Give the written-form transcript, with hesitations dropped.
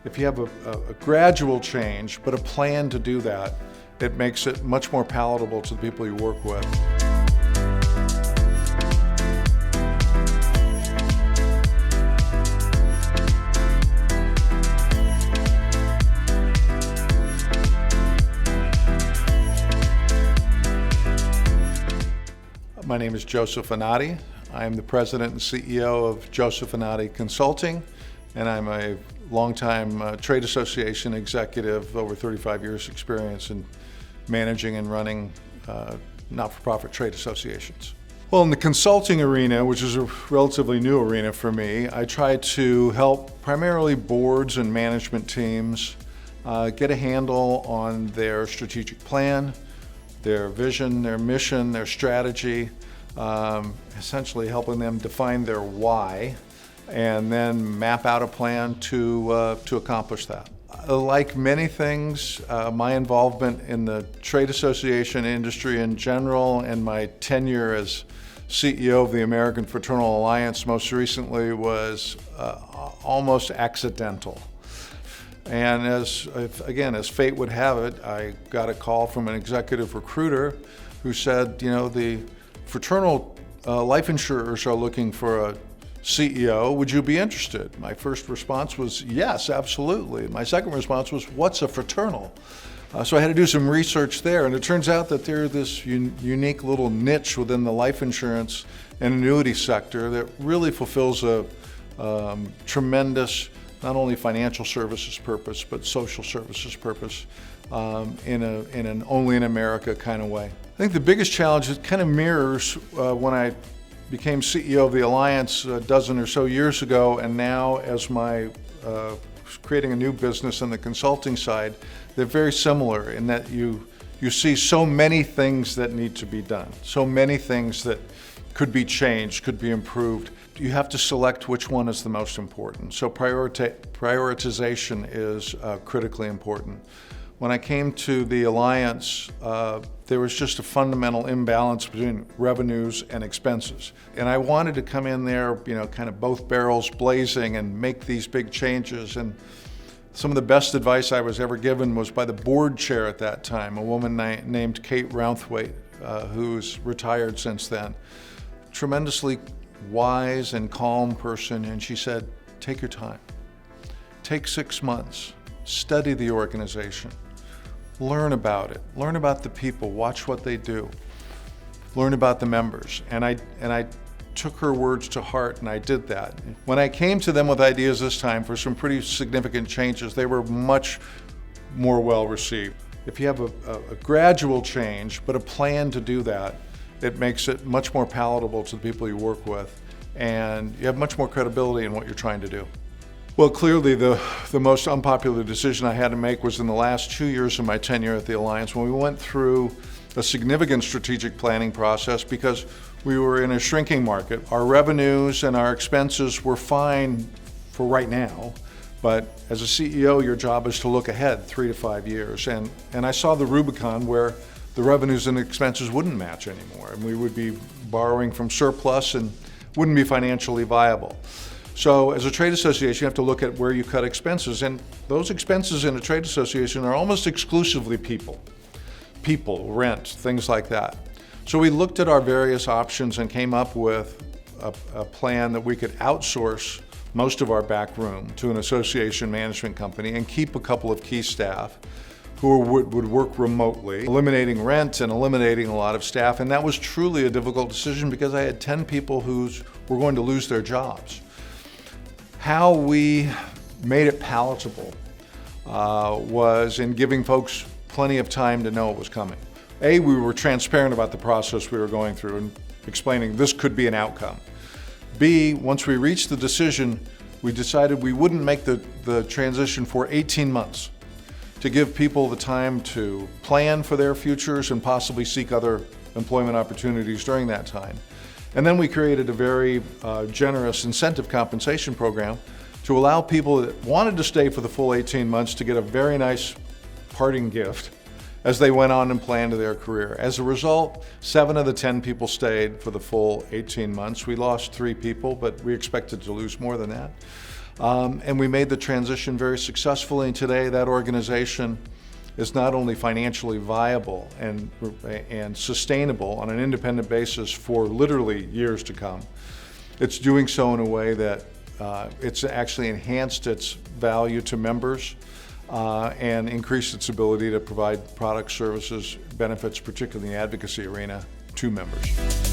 If you have a gradual change, but a plan to do that, it makes it much more palatable to the people you work with. My name is Joseph Annotti. I am the president and CEO of Joseph Annotti Consulting, and I'm a longtime trade association executive, over 35 years experience in managing and running not-for-profit trade associations. Well, in the consulting arena, which is a relatively new arena for me, I try to help primarily boards and management teams get a handle on their strategic plan, their vision, their mission, their strategy, essentially helping them define their why and then map out a plan to accomplish that. Like many things, my involvement in the trade association industry in general and my tenure as CEO of the American Fraternal Alliance most recently was almost accidental. And as fate would have it, I got a call from an executive recruiter who said, you know, the fraternal life insurers are looking for a CEO. Would you be interested? My first response was yes, absolutely. My second response was, what's a fraternal? So I had to do some research there, and it turns out that they're this unique little niche within the life insurance and annuity sector that really fulfills a tremendous not only financial services purpose, but social services purpose in an only in America kind of way. I think the biggest challenge, it kind of mirrors when I became CEO of the Alliance a dozen or so years ago, and now as my creating a new business on the consulting side, they're very similar in that you see so many things that need to be done, so many things that could be changed, could be improved. You have to select which one is the most important. So prioritization is critically important. When I came to the Alliance, there was just a fundamental imbalance between revenues and expenses. And I wanted to come in there, you know, kind of both barrels blazing and make these big changes. And some of the best advice I was ever given was by the board chair at that time, a woman named Kate Routhwaite, who's retired since then. Tremendously wise and calm person, and she said, take your time. Take 6 months, study the organization, learn about it, learn about the people, watch what they do, learn about the members. And I took her words to heart, and I did that. When I came to them with ideas this time for some pretty significant changes, they were much more well received. If you have a gradual change, but a plan to do that, it makes it much more palatable to the people you work with, and you have much more credibility in what you're trying to do. Well, clearly the most unpopular decision I had to make was in the last 2 years of my tenure at the Alliance, when we went through a significant strategic planning process because we were in a shrinking market. Our revenues and our expenses were fine for right now, but as a CEO, your job is to look ahead 3 to 5 years. And I saw the Rubicon where the revenues and expenses wouldn't match anymore, and we would be borrowing from surplus and wouldn't be financially viable. So as a trade association, you have to look at where you cut expenses, and those expenses in a trade association are almost exclusively people, rent, things like that. So we looked at our various options and came up with a plan that we could outsource most of our back room to an association management company and keep a couple of key staff who would work remotely, eliminating rent and eliminating a lot of staff. And that was truly a difficult decision because I had 10 people who were going to lose their jobs. How we made it palatable was in giving folks plenty of time to know what was coming. A, we were transparent about the process we were going through and explaining this could be an outcome. B, once we reached the decision, we decided we wouldn't make the transition for 18 months. To give people the time to plan for their futures and possibly seek other employment opportunities during that time. And then we created a very generous incentive compensation program to allow people that wanted to stay for the full 18 months to get a very nice parting gift as they went on and planned their career. As a result, 7 of the 10 people stayed for the full 18 months. We lost 3 people, but we expected to lose more than that. And we made the transition very successfully, and today that organization is not only financially viable and sustainable on an independent basis for literally years to come, it's doing so in a way that it's actually enhanced its value to members and increased its ability to provide products, services, benefits, particularly in the advocacy arena, to members.